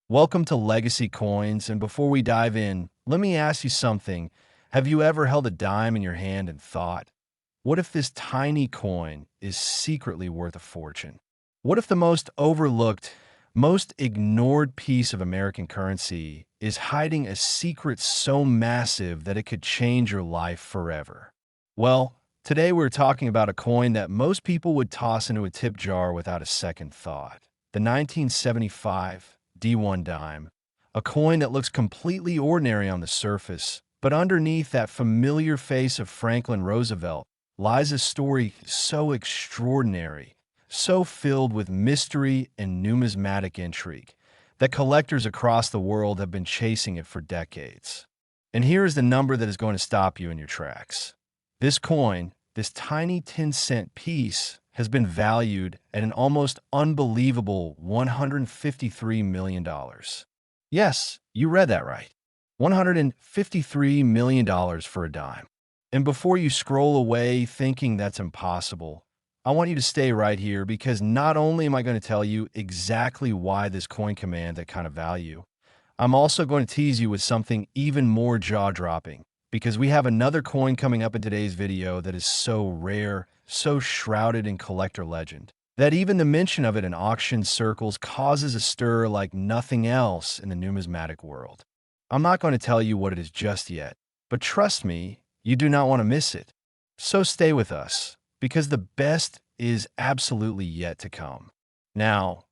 Welcome to Legacy Coins, and before we dive in, let me ask you something. Have you ever held a dime in your hand and thought, what if this tiny coin is secretly worth a fortune? What if the most overlooked, most ignored piece of American currency is hiding a secret so massive that it could change your life forever? Well, today we're talking about a coin that most people would toss into a tip jar without a second thought. The 1975 D1 dime, a coin that looks completely ordinary on the surface, but underneath that familiar face of Franklin Roosevelt lies a story so extraordinary, so filled with mystery and numismatic intrigue, that collectors across the world have been chasing it for decades. And here is the number that is going to stop you in your tracks. This coin, this tiny 10-cent piece, has been valued at an almost unbelievable $153 million. Yes, you read that right. $153 million for a dime. And before you scroll away thinking that's impossible, I want you to stay right here because not only am I going to tell you exactly why this coin commands that kind of value, I'm also going to tease you with something even more jaw-dropping because we have another coin coming up in today's video that is so rare, so shrouded in collector legend, that even the mention of it in auction circles causes a stir like nothing else in the numismatic world. I'm not going to tell you what it is just yet, but trust me, you do not want to miss it. So stay with us, because the best is absolutely yet to come. Now,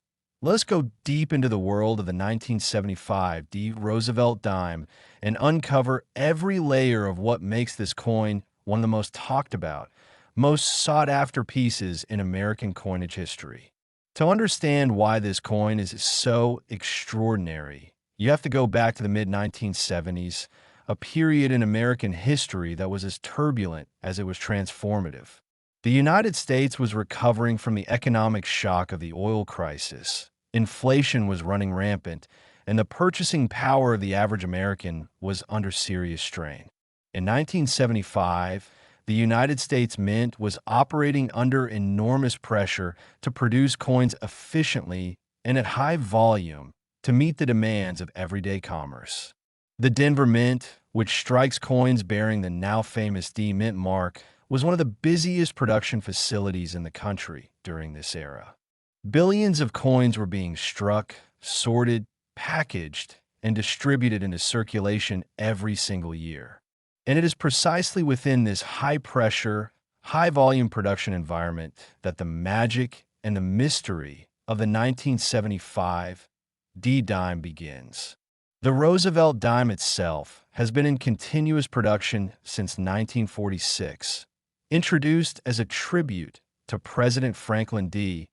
let's go deep into the world of the 1975 Roosevelt Dime and uncover every layer of what makes this coin one of the most talked about, most sought-after pieces in American coinage history. To understand why this coin is so extraordinary, you have to go back to the mid-1970s, a period in American history that was as turbulent as it was transformative. The United States was recovering from the economic shock of the oil crisis. Inflation was running rampant, and the purchasing power of the average American was under serious strain. In 1975, the United States Mint was operating under enormous pressure to produce coins efficiently and at high volume to meet the demands of everyday commerce. The Denver Mint, which strikes coins bearing the now famous D Mint mark, was one of the busiest production facilities in the country during this era. Billions of coins were being struck, sorted, packaged, and distributed into circulation every single year. And it is precisely within this high-pressure, high-volume production environment that the magic and the mystery of the 1975 D-Dime begins. The Roosevelt Dime itself has been in continuous production since 1946, introduced as a tribute to President Franklin D.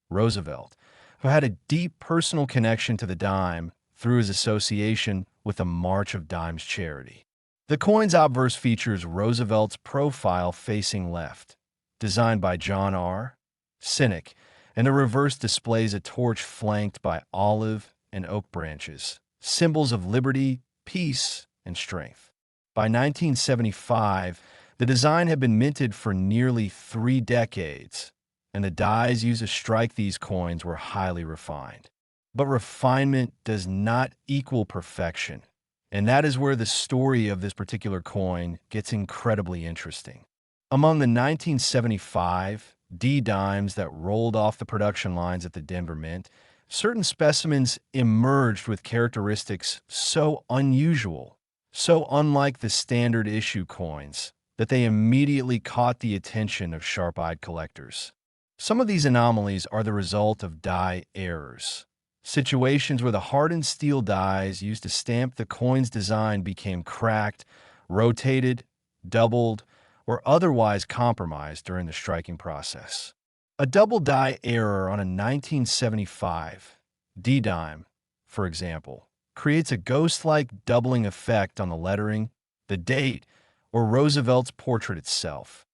Roosevelt, who had a deep personal connection to the dime through his association with the March of Dimes charity. The coin's obverse features Roosevelt's profile facing left, designed by John R. Cynic, and the reverse displays a torch flanked by olive and oak branches, symbols of liberty, peace, and strength. By 1975, the design had been minted for nearly 3 decades, and the dies used to strike these coins were highly refined. But refinement does not equal perfection, and that is where the story of this particular coin gets incredibly interesting. Among the 1975 D-dimes that rolled off the production lines at the Denver Mint, certain specimens emerged with characteristics so unusual, so unlike the standard issue coins, that they immediately caught the attention of sharp-eyed collectors. Some of these anomalies are the result of die errors, situations where the hardened steel dies used to stamp the coin's design became cracked, rotated, doubled, or otherwise compromised during the striking process. A double die error on a 1975 D-dime, for example, creates a ghost-like doubling effect on the lettering, the date, or Roosevelt's portrait itself,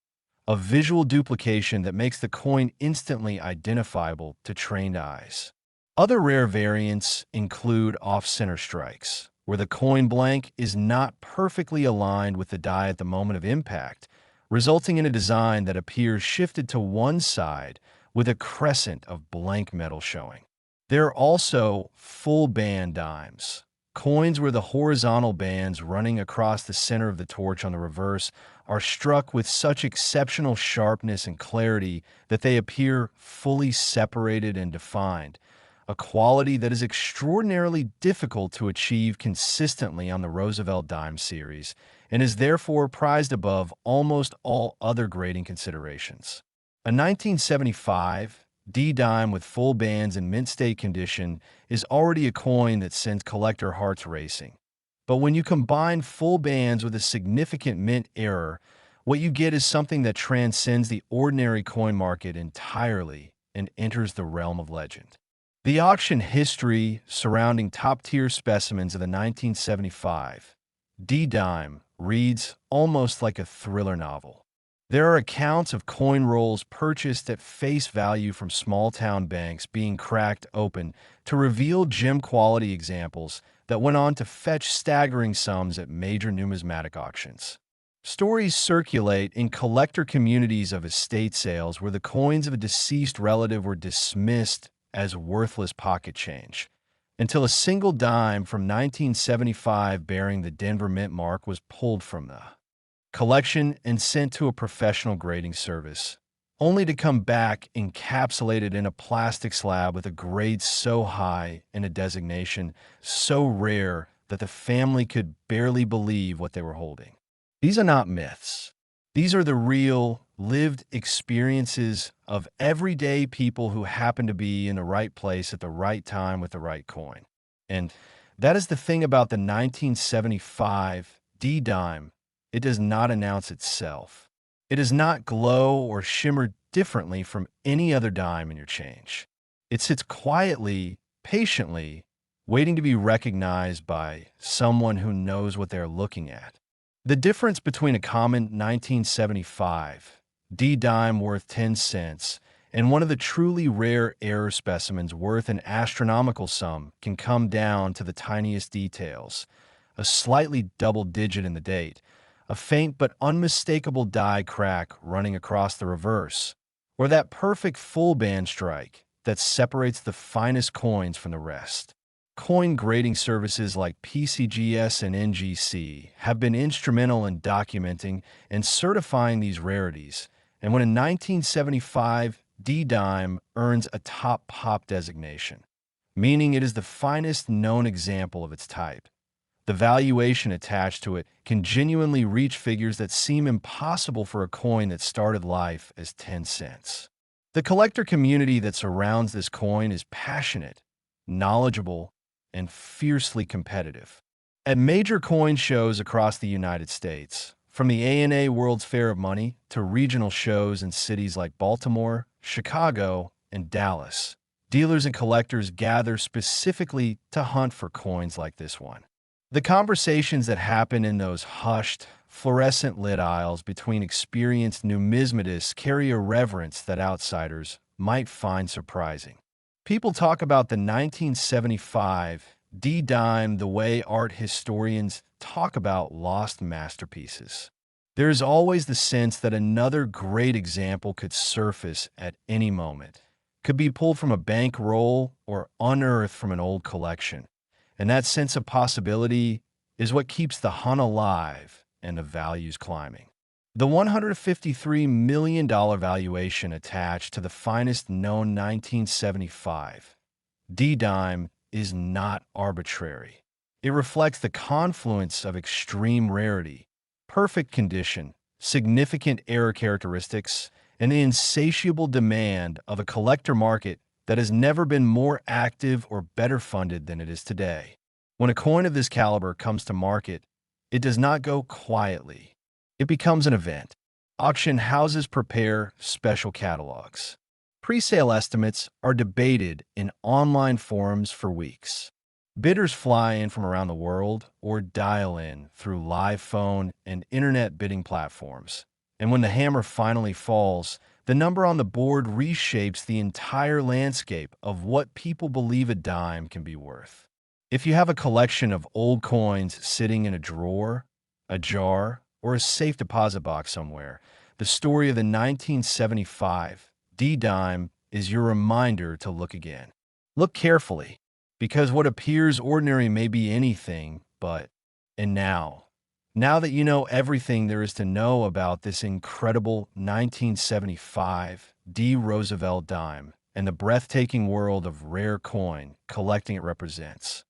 a visual duplication that makes the coin instantly identifiable to trained eyes. Other rare variants include off-center strikes, where the coin blank is not perfectly aligned with the die at the moment of impact, resulting in a design that appears shifted to one side with a crescent of blank metal showing. There are also full band dimes, coins where the horizontal bands running across the center of the torch on the reverse are struck with such exceptional sharpness and clarity that they appear fully separated and defined, a quality that is extraordinarily difficult to achieve consistently on the Roosevelt Dime series and is therefore prized above almost all other grading considerations. A 1975 D-Dime with full bands in mint state condition is already a coin that sends collector hearts racing. But when you combine full bands with a significant mint error, what you get is something that transcends the ordinary coin market entirely and enters the realm of legend. The auction history surrounding top-tier specimens of the 1975 D-Dime reads almost like a thriller novel. There are accounts of coin rolls purchased at face value from small-town banks being cracked open to reveal gem-quality examples that went on to fetch staggering sums at major numismatic auctions. Stories circulate in collector communities of estate sales where the coins of a deceased relative were dismissed as worthless pocket change, until a single dime from 1975 bearing the Denver Mint mark was pulled from the collection and sent to a professional grading service, only to come back encapsulated in a plastic slab with a grade so high and a designation so rare that the family could barely believe what they were holding. These are not myths. These are the real, lived experiences of everyday people who happen to be in the right place at the right time with the right coin. And that is the thing about the 1975 D-Dime. It does not announce itself. It does not glow or shimmer differently from any other dime in your change. It sits quietly, patiently, waiting to be recognized by someone who knows what they're looking at. The difference between a common 1975 D-Dime worth 10 cents and one of the truly rare error specimens worth an astronomical sum can come down to the tiniest details, a slightly double digit in the date, a faint but unmistakable die crack running across the reverse, or that perfect full band strike that separates the finest coins from the rest. Coin grading services like PCGS and NGC have been instrumental in documenting and certifying these rarities, and when a 1975 D-Dime earns a top pop designation, meaning it is the finest known example of its type, the valuation attached to it can genuinely reach figures that seem impossible for a coin that started life as 10 cents. The collector community that surrounds this coin is passionate, knowledgeable, and fiercely competitive. At major coin shows across the United States, from the ANA World's Fair of Money to regional shows in cities like Baltimore, Chicago, and Dallas, dealers and collectors gather specifically to hunt for coins like this one. The conversations that happen in those hushed, fluorescent-lit aisles between experienced numismatists carry a reverence that outsiders might find surprising. People talk about the 1975 D-Dime the way art historians talk about lost masterpieces. There is always the sense that another great example could surface at any moment, could be pulled from a bank roll or unearthed from an old collection. And that sense of possibility is what keeps the hunt alive and the values climbing. The $153 million valuation attached to the finest known 1975 D-Dime is not arbitrary. It reflects the confluence of extreme rarity, perfect condition, significant error characteristics, and the insatiable demand of a collector market that has never been more active or better funded than it is today. When a coin of this caliber comes to market, it does not go quietly. It becomes an event. Auction houses prepare special catalogs. Pre-sale estimates are debated in online forums for weeks. Bidders fly in from around the world or dial in through live phone and internet bidding platforms. And when the hammer finally falls, the number on the board reshapes the entire landscape of what people believe a dime can be worth. If you have a collection of old coins sitting in a drawer, a jar, or a safe deposit box somewhere, the story of the 1975 D-Dime is your reminder to look again. Look carefully, because what appears ordinary may be anything but. And now that you know everything there is to know about this incredible 1975 D. Roosevelt dime and the breathtaking world of rare coin collecting it represents,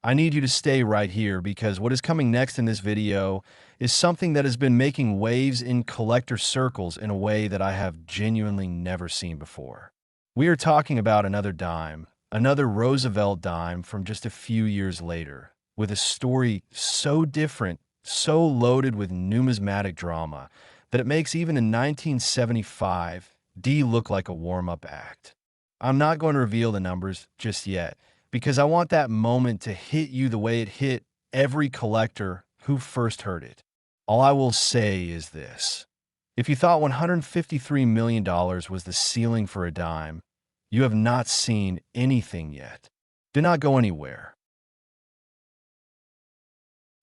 I need you to stay right here because what is coming next in this video is something that has been making waves in collector circles in a way that I have genuinely never seen before. We are talking about another dime, another Roosevelt dime from just a few years later, with a story so different, so loaded with numismatic drama, that it makes even a 1975 D look like a warm-up act. I'm not going to reveal the numbers just yet, because I want that moment to hit you the way it hit every collector who first heard it. All I will say is this. If you thought $153 million was the ceiling for a dime, you have not seen anything yet. Do not go anywhere.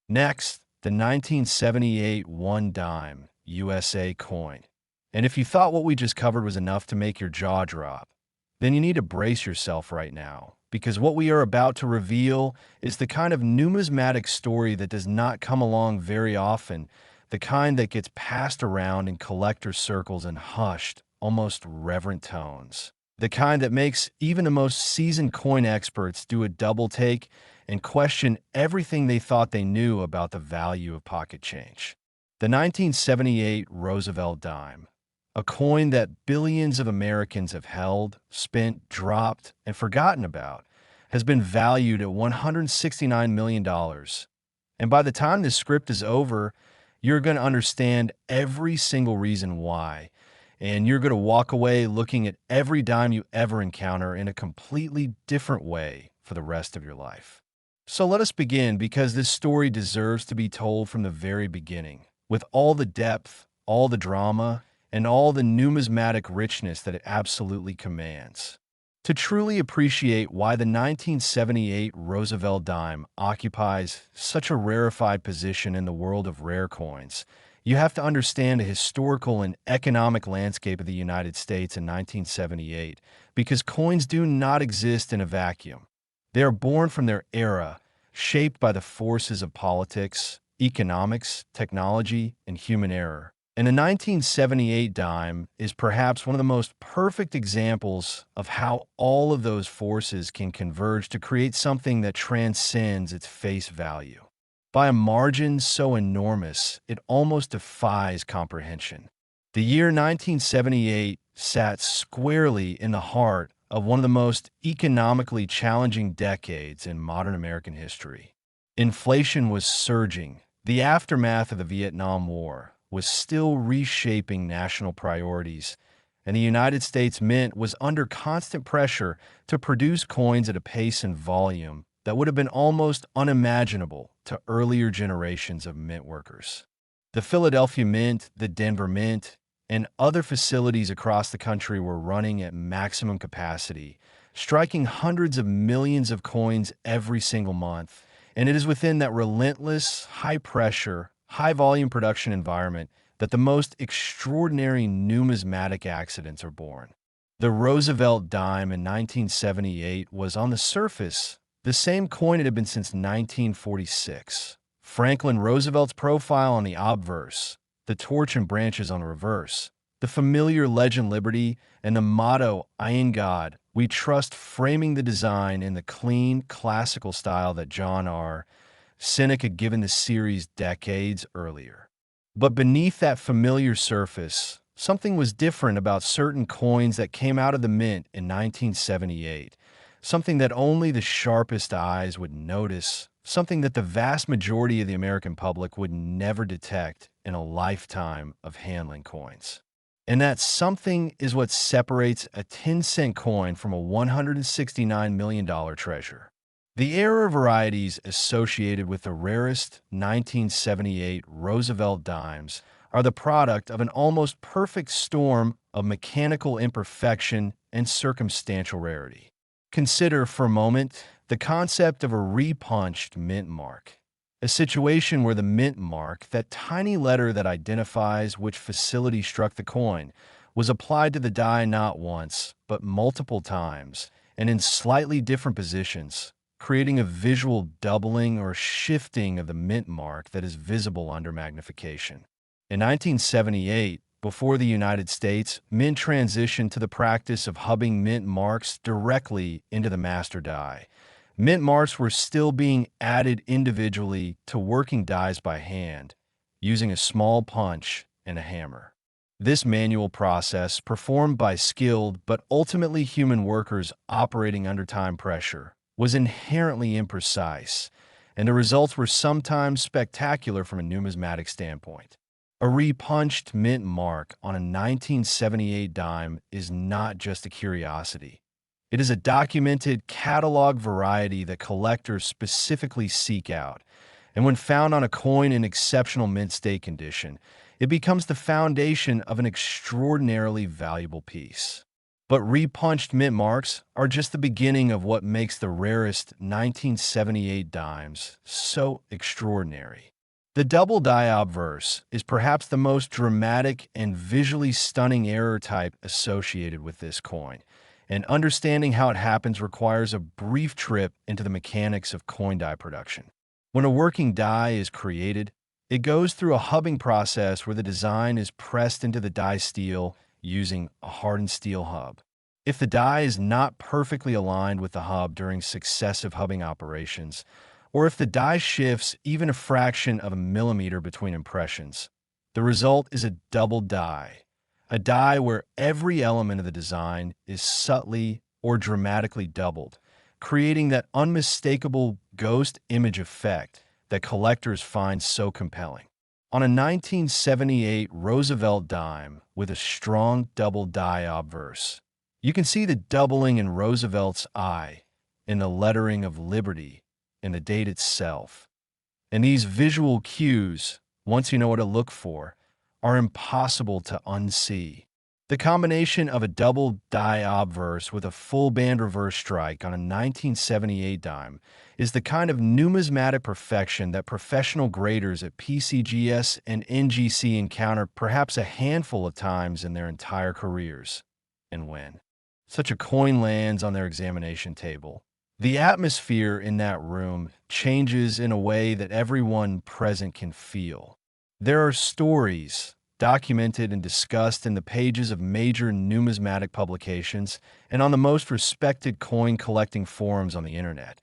Next, the 1978 one dime USA coin. And if you thought what we just covered was enough to make your jaw drop, then you need to brace yourself right now, because what we are about to reveal is the kind of numismatic story that does not come along very often, the kind that gets passed around in collector circles in hushed, almost reverent tones. The kind that makes even the most seasoned coin experts do a double take and question everything they thought they knew about the value of pocket change. The 1978 Roosevelt dime, a coin that billions of Americans have held, spent, dropped, and forgotten about, has been valued at $169 million. And by the time this script is over, you're going to understand every single reason why. And you're going to walk away looking at every dime you ever encounter in a completely different way for the rest of your life. So let us begin, because this story deserves to be told from the very beginning, with all the depth, all the drama, and all the numismatic richness that it absolutely commands. To truly appreciate why the 1978 Roosevelt dime occupies such a rarefied position in the world of rare coins, you have to understand the historical and economic landscape of the United States in 1978, because coins do not exist in a vacuum. They are born from their era, shaped by the forces of politics, economics, technology, and human error. And the 1978 dime is perhaps one of the most perfect examples of how all of those forces can converge to create something that transcends its face value. By a margin so enormous, it almost defies comprehension. The year 1978 sat squarely in the heart of one of the most economically challenging decades in modern American history. Inflation was surging. The aftermath of the Vietnam War was still reshaping national priorities, and the United States Mint was under constant pressure to produce coins at a pace and volume that would have been almost unimaginable to earlier generations of mint workers. The Philadelphia Mint, the Denver Mint, and other facilities across the country were running at maximum capacity, striking hundreds of millions of coins every single month. And it is within that relentless, high-pressure, high-volume production environment that the most extraordinary numismatic accidents are born. The Roosevelt dime in 1978 was, on the surface, the same coin it had been since 1946. Franklin Roosevelt's profile on the obverse, the torch and branches on the reverse, the familiar legend Liberty, and the motto, I in God, we trust, framing the design in the clean, classical style that John R. Cynic had given the series decades earlier. But beneath that familiar surface, something was different about certain coins that came out of the mint in 1978, something that only the sharpest eyes would notice, something that the vast majority of the American public would never detect in a lifetime of handling coins. And that something is what separates a 10-cent coin from a $169 million treasure. The era varieties associated with the rarest 1978 Roosevelt dimes are the product of an almost perfect storm of mechanical imperfection and circumstantial rarity. Consider for a moment the concept of a repunched mint mark, a situation where the mint mark, that tiny letter that identifies which facility struck the coin, was applied to the die not once, but multiple times, and in slightly different positions, creating a visual doubling or shifting of the mint mark that is visible under magnification. In 1978, before the United States, mint transitioned to the practice of hubbing mint marks directly into the master die. Mint marks were still being added individually to working dies by hand, using a small punch and a hammer. This manual process, performed by skilled but ultimately human workers operating under time pressure, was inherently imprecise, and the results were sometimes spectacular from a numismatic standpoint. A repunched mint mark on a 1978 dime is not just a curiosity. It is a documented catalog variety that collectors specifically seek out, and when found on a coin in exceptional mint state condition, it becomes the foundation of an extraordinarily valuable piece. But repunched mint marks are just the beginning of what makes the rarest 1978 dimes so extraordinary. The double die obverse is perhaps the most dramatic and visually stunning error type associated with this coin, and understanding how it happens requires a brief trip into the mechanics of coin die production. When a working die is created, it goes through a hubbing process where the design is pressed into the die steel using a hardened steel hub. If the die is not perfectly aligned with the hub during successive hubbing operations, or if the die shifts even a fraction of a millimeter between impressions, the result is a double die, a die where every element of the design is subtly or dramatically doubled, creating that unmistakable ghost image effect that collectors find so compelling. On a 1978 Roosevelt dime with a strong double die obverse, you can see the doubling in Roosevelt's eye, in the lettering of Liberty, in the date itself. And these visual cues, once you know what to look for, are impossible to unsee. The combination of a double die obverse with a full band reverse strike on a 1978 dime is the kind of numismatic perfection that professional graders at PCGS and NGC encounter perhaps a handful of times in their entire careers. And when such a coin lands on their examination table, the atmosphere in that room changes in a way that everyone present can feel. There are stories documented and discussed in the pages of major numismatic publications and on the most respected coin collecting forums on the internet,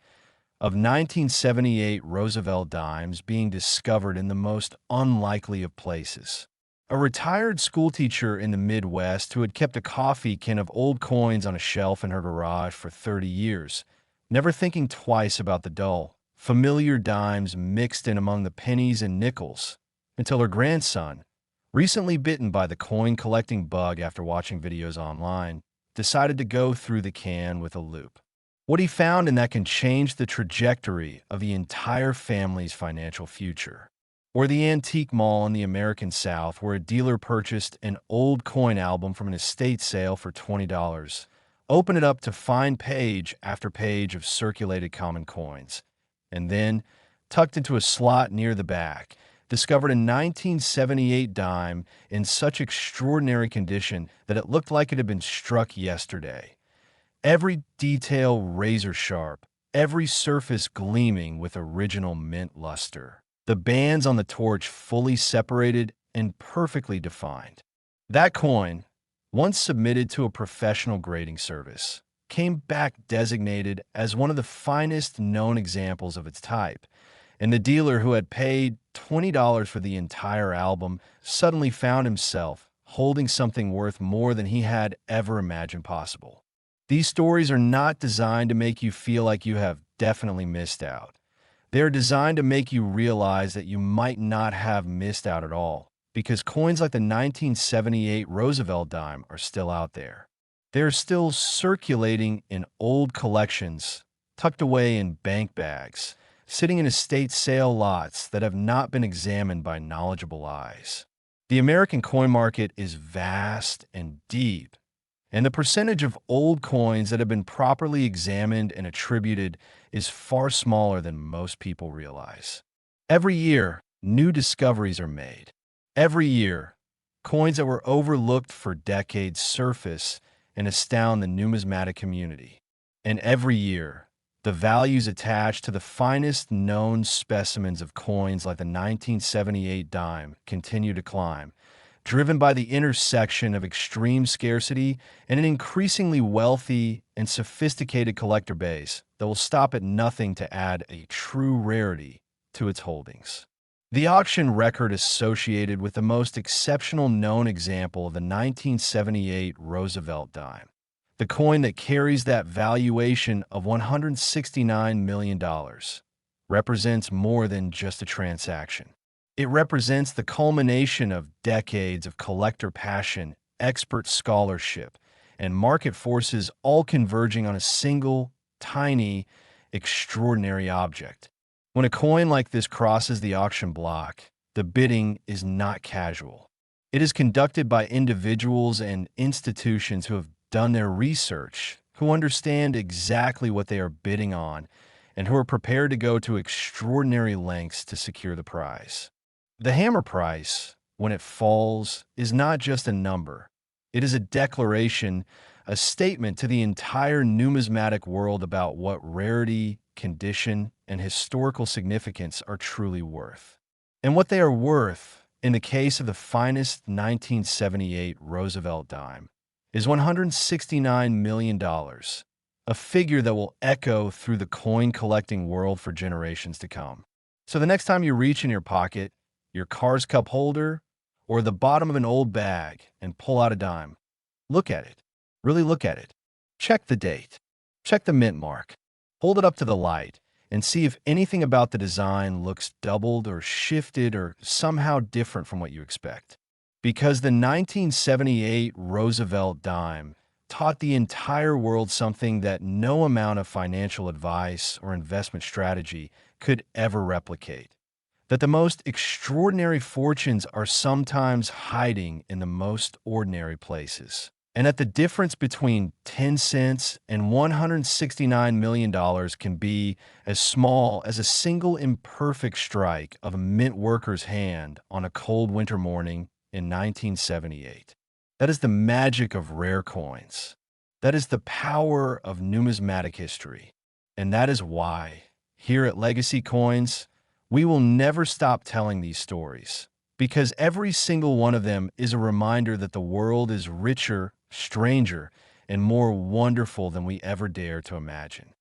of 1978 Roosevelt dimes being discovered in the most unlikely of places. A retired schoolteacher in the Midwest who had kept a coffee can of old coins on a shelf in her garage for 30 years, never thinking twice about the dull, familiar dimes mixed in among the pennies and nickels, until her grandson, recently bitten by the coin collecting bug after watching videos online, decided to go through the can with a loupe. What he found in that can change the trajectory of the entire family's financial future. Or the antique mall in the American South where a dealer purchased an old coin album from an estate sale for $20, opened it up to find page after page of circulated common coins, and then, tucked into a slot near the back, discovered a 1978 dime in such extraordinary condition that it looked like it had been struck yesterday. Every detail razor sharp, every surface gleaming with original mint luster. The bands on the torch fully separated and perfectly defined. That coin, once submitted to a professional grading service, came back designated as one of the finest known examples of its type, and the dealer who had paid $20 for the entire album suddenly found himself holding something worth more than he had ever imagined possible. These stories are not designed to make you feel like you have definitely missed out. They are designed to make you realize that you might not have missed out at all, because coins like the 1978 Roosevelt dime are still out there. They are still circulating in old collections, tucked away in bank bags, sitting in estate sale lots that have not been examined by knowledgeable eyes. The American coin market is vast and deep, and the percentage of old coins that have been properly examined and attributed is far smaller than most people realize. Every year, new discoveries are made. Every year, coins that were overlooked for decades surface and astound the numismatic community. And every year, the values attached to the finest known specimens of coins like the 1978 dime continue to climb, driven by the intersection of extreme scarcity and an increasingly wealthy and sophisticated collector base that will stop at nothing to add a true rarity to its holdings. The auction record associated with the most exceptional known example of the 1978 Roosevelt dime, the coin that carries that valuation of $169 million, represents more than just a transaction. It represents the culmination of decades of collector passion, expert scholarship, and market forces all converging on a single, tiny, extraordinary object. When a coin like this crosses the auction block, the bidding is not casual. It is conducted by individuals and institutions who have done their research, who understand exactly what they are bidding on, and who are prepared to go to extraordinary lengths to secure the prize. The hammer price, when it falls, is not just a number. It is a declaration, a statement to the entire numismatic world about what rarity, condition, and historical significance are truly worth. And what they are worth, in the case of the finest 1978 Roosevelt dime, is $169 million, a figure that will echo through the coin-collecting world for generations to come. So the next time you reach in your pocket, your car's cup holder, or the bottom of an old bag and pull out a dime, look at it. Really look at it. Check the date. Check the mint mark. Hold it up to the light and see if anything about the design looks doubled or shifted or somehow different from what you expect. Because the 1978 Roosevelt dime taught the entire world something that no amount of financial advice or investment strategy could ever replicate. That the most extraordinary fortunes are sometimes hiding in the most ordinary places. And that the difference between 10 cents and $169 million can be as small as a single imperfect strike of a mint worker's hand on a cold winter morning in 1978. That is the magic of rare coins. That is the power of numismatic history. And that is why, here at Legacy Coins, we will never stop telling these stories. Because every single one of them is a reminder that the world is richer, stranger, and more wonderful than we ever dare to imagine.